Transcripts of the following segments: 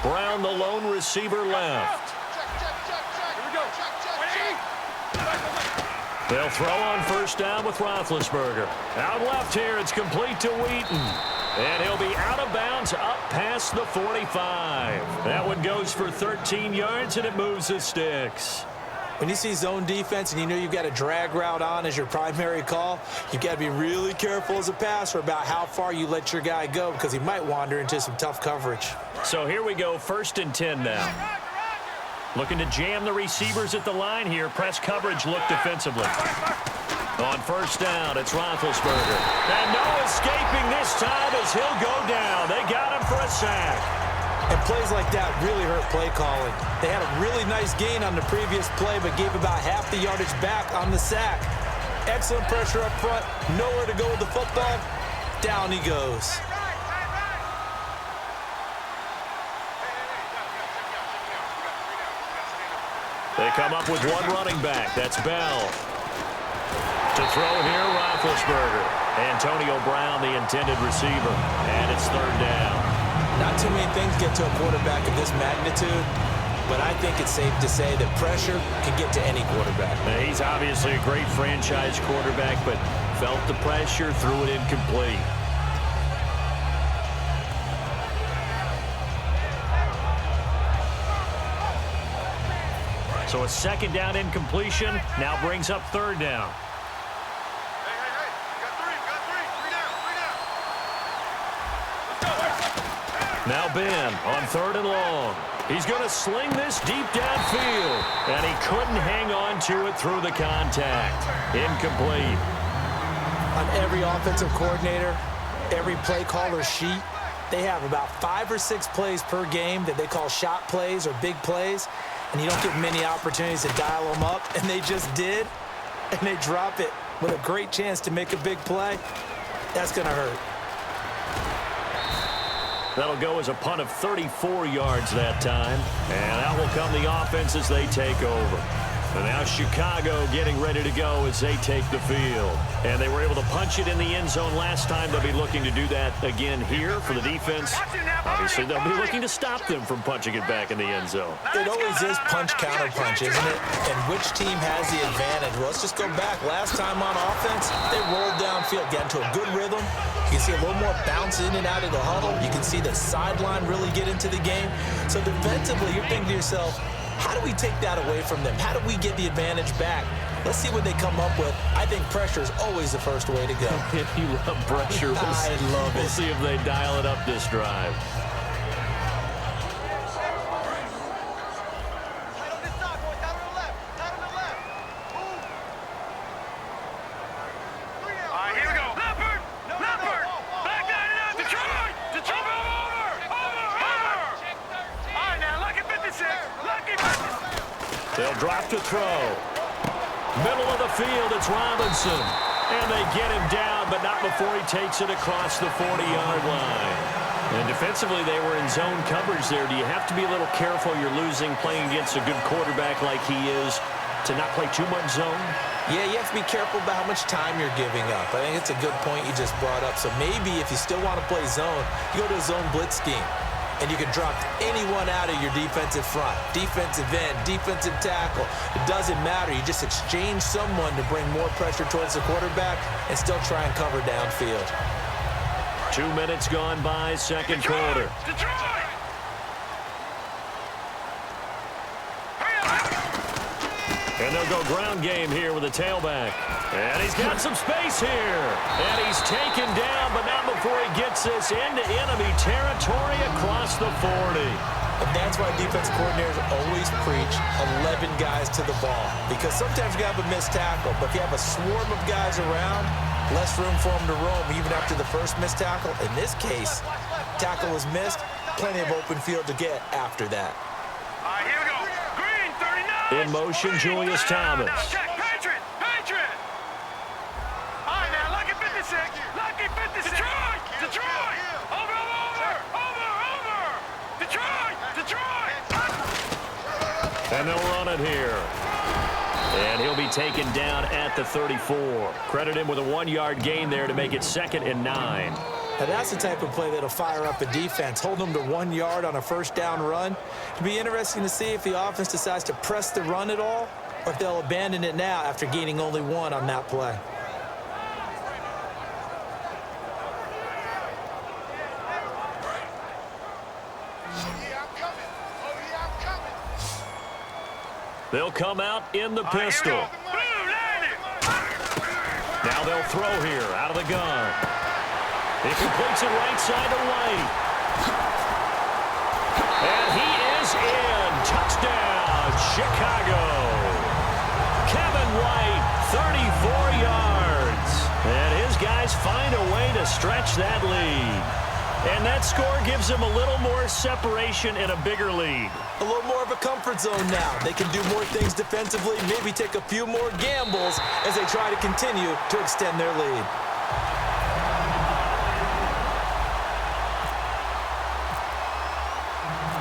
Brown, the lone receiver left. They'll throw on first down with Roethlisberger. Out left here, it's complete to Wheaton. And he'll be out of bounds up past the 45. That one goes for 13 yards, and it moves the sticks. When you see zone defense and you know you've got a drag route on as your primary call, you've got to be really careful as a passer about how far you let your guy go because he might wander into some tough coverage. So here we go, 1st and 10 now. Looking to jam the receivers at the line here. Press coverage look defensively. On first down, it's Roethlisberger. And no escaping this time as he'll go down. They got him for a sack. And plays like that really hurt play calling. They had a really nice gain on the previous play, but gave about half the yardage back on the sack. Excellent pressure up front. Nowhere to go with the football. Down he goes. They come up with one running back. That's Bell. To throw here, Roethlisberger. Antonio Brown, the intended receiver. And it's 3rd down. Not too many things get to a quarterback of this magnitude, but I think it's safe to say that pressure can get to any quarterback. Now, he's obviously a great franchise quarterback, but felt the pressure, threw it incomplete. So a 2nd down incompletion now brings up 3rd down. Now Ben on 3rd and long. He's going to sling this deep downfield. And he couldn't hang on to it through the contact. Incomplete. On every offensive coordinator, every play caller sheet, they have about 5 or 6 plays per game that they call shot plays or big plays. And you don't get many opportunities to dial them up. And they just did. And they drop it with a great chance to make a big play. That's going to hurt. That'll go as a punt of 34 yards that time. And out will come the offense as they take over. And now Chicago getting ready to go as they take the field. And they were able to punch it in the end zone last time. They'll be looking to do that again here for the defense. Obviously, they'll be looking to stop them from punching it back in the end zone. It always is punch-counter-punch, isn't it? And which team has the advantage? Well, let's just go back. Last time on offense, they rolled downfield, got into a good rhythm. You can see a little more bounce in and out of the huddle. You can see the sideline really get into the game. So defensively, you're thinking to yourself, how do we take that away from them? How do we get the advantage back? Let's see what they come up with. I think pressure is always the first way to go. You love pressure. I love it. We'll see if they dial it up this drive. They'll drop to throw. Middle of the field, it's Robinson. And they get him down, but not before he takes it across the 40-yard line. And defensively, they were in zone coverage there. Do you have to be a little careful you're losing playing against a good quarterback like he is to not play too much zone? Yeah, you have to be careful about how much time you're giving up. I think it's a good point you just brought up. So maybe if you still want to play zone, you go to a zone blitz scheme. And you can drop anyone out of your defensive front, defensive end, defensive tackle. It doesn't matter. You just exchange someone to bring more pressure towards the quarterback and still try and cover downfield. 2 minutes gone by, second quarter. And they'll go ground game here with a tailback. And he's got some space here. And he's taken down, but not before he gets this into enemy territory across the 40. And that's why defense coordinators always preach 11 guys to the ball. Because sometimes you have a missed tackle, but if you have a swarm of guys around, less room for them to roam even after the first missed tackle. In this case, tackle was missed, plenty of open field to get after that. Here we go. Green, 39. In motion, Julius Thomas. Now check. Patriot. All right, now, lucky 56. Lucky 56. Detroit. Over. Detroit. And they'll run it here. And he'll be taken down at the 34. Credit him with a 1-yard gain there to make it 2nd and 9. Now, that's the type of play that'll fire up a defense. Hold them to 1 yard on a first down run. It'll be interesting to see if the offense decides to press the run at all, or if they'll abandon it now after gaining only 1 on that play. They'll come out in the pistol. Now they'll throw here out of the gun. He completes it right side to White. And he is in. Touchdown, Chicago. Kevin White, 34 yards. And his guys find a way to stretch that lead. And that score gives them a little more separation and a bigger lead. A little more of a comfort zone now. They can do more things defensively, maybe take a few more gambles as they try to continue to extend their lead.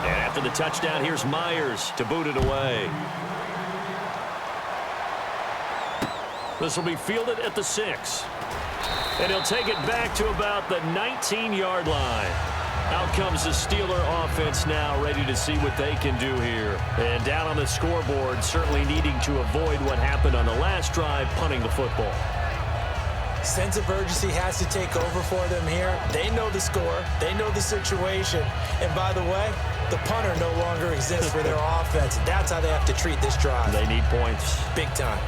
And after the touchdown, here's Myers to boot it away. This will be fielded at the 6. And he'll take it back to about the 19-yard line. Out comes the Steeler offense now, ready to see what they can do here. And down on the scoreboard, certainly needing to avoid what happened on the last drive, punting the football. Sense of urgency has to take over for them here. They know the score. They know the situation. And by the way, the punter no longer exists for their offense. That's how they have to treat this drive. They need points. Big time.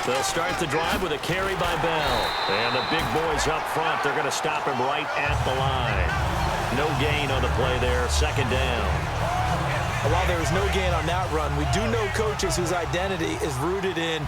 They'll start the drive with a carry by Bell. And the big boys up front, they're going to stop him right at the line. No gain on the play there, second down. While there was no gain on that run, we do know coaches whose identity is rooted in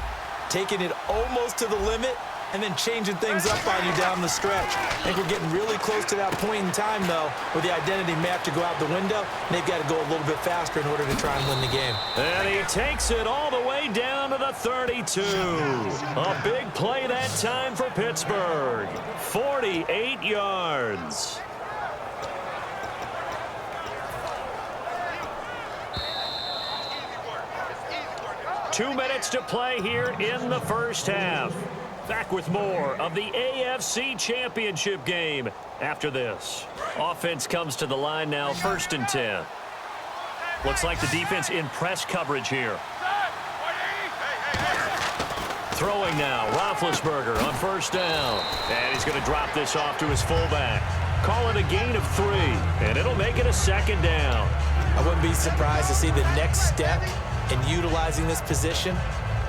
taking it almost to the limit and then changing things up on you down the stretch. I think we're getting really close to that point in time, though, where the identity may have to go out the window, and they've got to go a little bit faster in order to try and win the game. And he takes it all the way down to the 32. A big play that time for Pittsburgh. 48 yards. Two minutes to play here in the first half. Back with more of the AFC Championship game after this. Offense comes to the line now, 1st and 10. Looks like the defense in press coverage here. Throwing now, Roethlisberger on 1st down. And he's going to drop this off to his fullback. Call it a gain of 3, and it'll make it a 2nd down. I wouldn't be surprised to see the next step in utilizing this position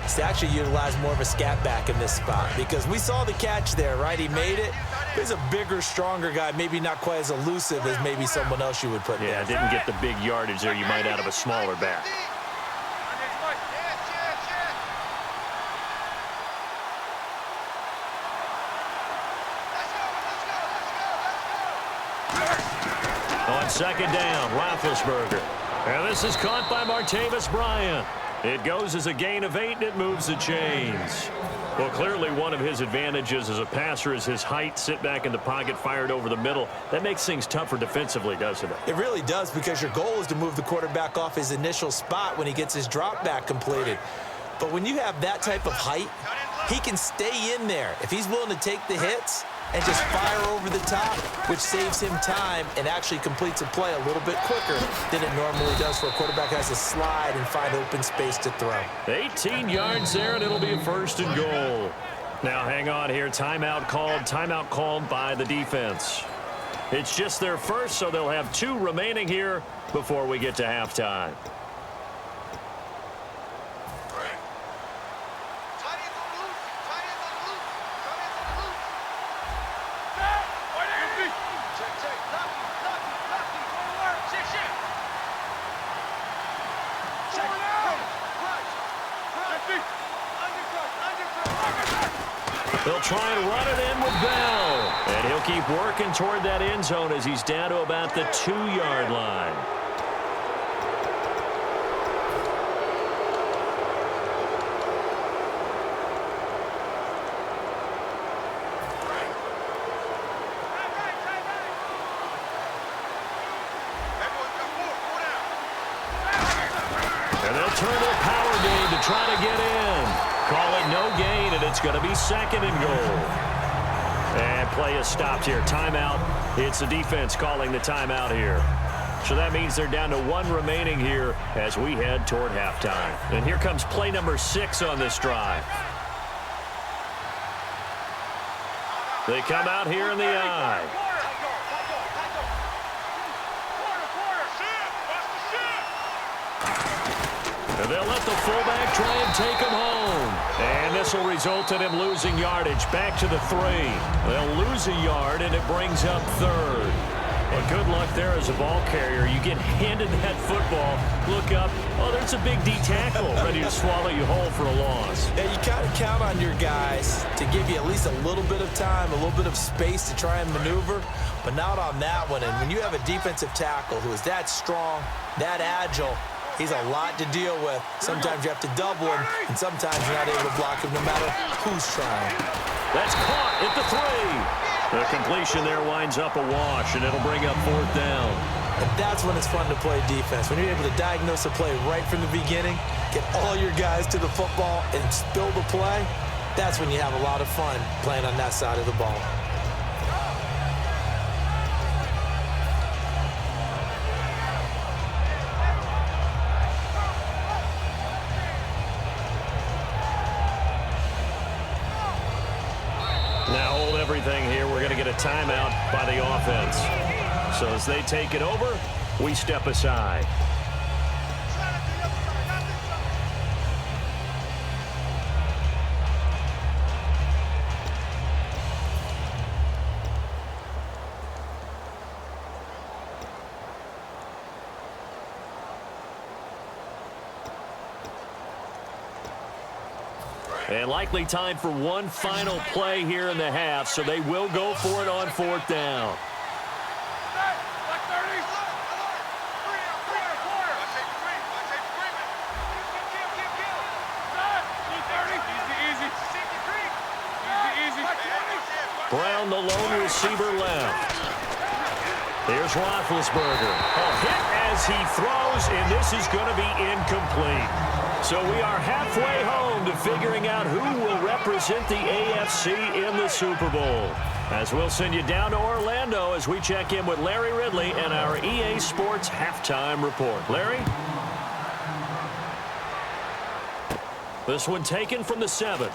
is to actually utilize more of a scat back in this spot, because we saw the catch there, right? He made it. He's a bigger, stronger guy, maybe not quite as elusive as maybe someone else you would put there. Yeah, didn't get the big yardage there you might out of a smaller back. On 2nd down, Roethlisberger. And this is caught by Martavis Bryant. It goes as a gain of 8, and it moves the chains. Well, clearly one of his advantages as a passer is his height. Sit back in the pocket, fired over the middle. That makes things tougher defensively, doesn't it? It really does, because your goal is to move the quarterback off his initial spot when he gets his drop back completed. But when you have that type of height, he can stay in there. If he's willing to take the hits and just fire over the top, which saves him time and actually completes a play a little bit quicker than it normally does for a quarterback who has to slide and find open space to throw. 18 yards there, and it'll be a 1st and goal. Now, hang on here. Timeout called by the defense. It's just their first, so they'll have 2 remaining here before we get to halftime. They'll try and run it in with Bell. And he'll keep working toward that end zone as he's down to about the 2-yard line. And they'll turn their power game to try It's going to be 2nd and goal. And play is stopped here. Timeout. It's the defense calling the timeout here. So that means they're down to 1 remaining here as we head toward halftime. And here comes play number 6 on this drive. They come out here in the eye. And they'll let the fullback try and take him home. And this will result in him losing yardage back to the 3. They'll lose a yard, and it brings up 3rd. Well, good luck there as a ball carrier. You get handed that football, look up, oh, there's a big D tackle ready to swallow you whole for a loss. Yeah, you kind of count on your guys to give you at least a little bit of time, a little bit of space to try and maneuver, but not on that one. And when you have a defensive tackle who is that strong, that agile, he's a lot to deal with. Sometimes you have to double him, and sometimes you're not able to block him no matter who's trying. That's caught at the 3. The completion there winds up a wash, and it'll bring up 4th down. And that's when it's fun to play defense. When you're able to diagnose a play right from the beginning, get all your guys to the football, and spill the play, that's when you have a lot of fun playing on that side of the ball. Now hold everything here. We're going to get a timeout by the offense. So as they take it over, we step aside. And likely time for one final play here in the half, so they will go for it on 4th down. Brown, the lone receiver, left. Here's Roethlisberger. A hit as he throws, and this is going to be incomplete. So we are halfway home to figuring out who will represent the AFC in the Super Bowl. As we'll send you down to Orlando as we check in with Larry Ridley and our EA Sports halftime report. Larry? This one taken from the 7.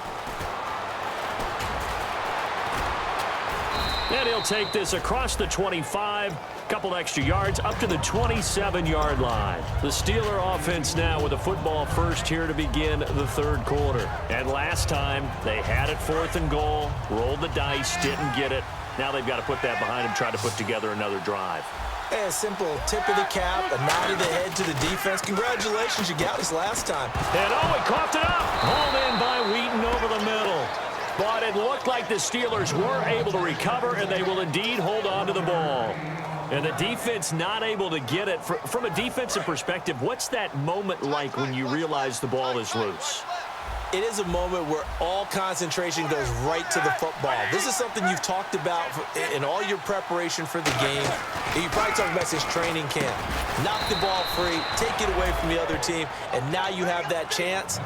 And he'll take this across the 25. Couple extra yards up to the 27-yard line. The Steeler offense now with a football first here to begin the 3rd quarter. And last time they had it 4th and goal, rolled the dice, didn't get it. Now they've got to put that behind them, try to put together another drive. Hey, a simple tip of the cap, a nod of the head to the defense. Congratulations, you got us last time. And oh, he coughed it up. Hauled in by Wheaton over the middle. But it looked like the Steelers were able to recover, and they will indeed hold on to the ball. And the defense not able to get it. From a defensive perspective, what's that moment like when you realize the ball is loose? It is a moment where all concentration goes right to the football. This is something you've talked about in all your preparation for the game. You probably talked about since training camp. Knock the ball free, take it away from the other team, and now you have that chance.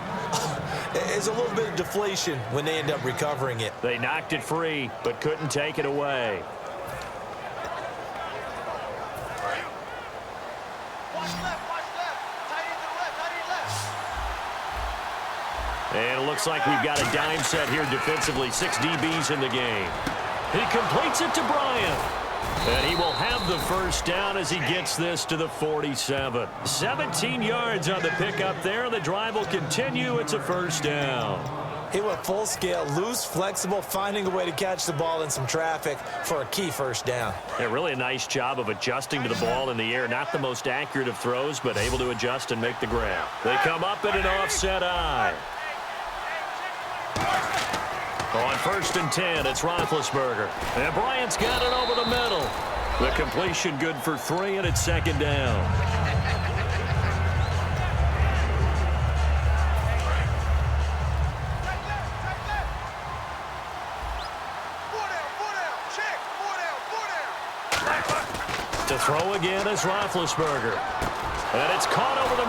There's a little bit of deflation when they end up recovering it. They knocked it free, but couldn't take it away. And it looks like we've got a dime set here defensively. 6 DBs in the game. He completes it to Bryant. And he will have the first down as he gets this to the 47. 17 yards on the pickup there. The drive will continue. It's a first down. He went full scale, loose, flexible, finding a way to catch the ball in some traffic for a key first down. Yeah, really a nice job of adjusting to the ball in the air. Not the most accurate of throws, but able to adjust and make the grab. They come up at an offset eye. On 1st and 10, it's Roethlisberger. And Bryant's got it over the middle. The completion good for 3, and it's 2nd down. To throw again is Roethlisberger. And it's caught over the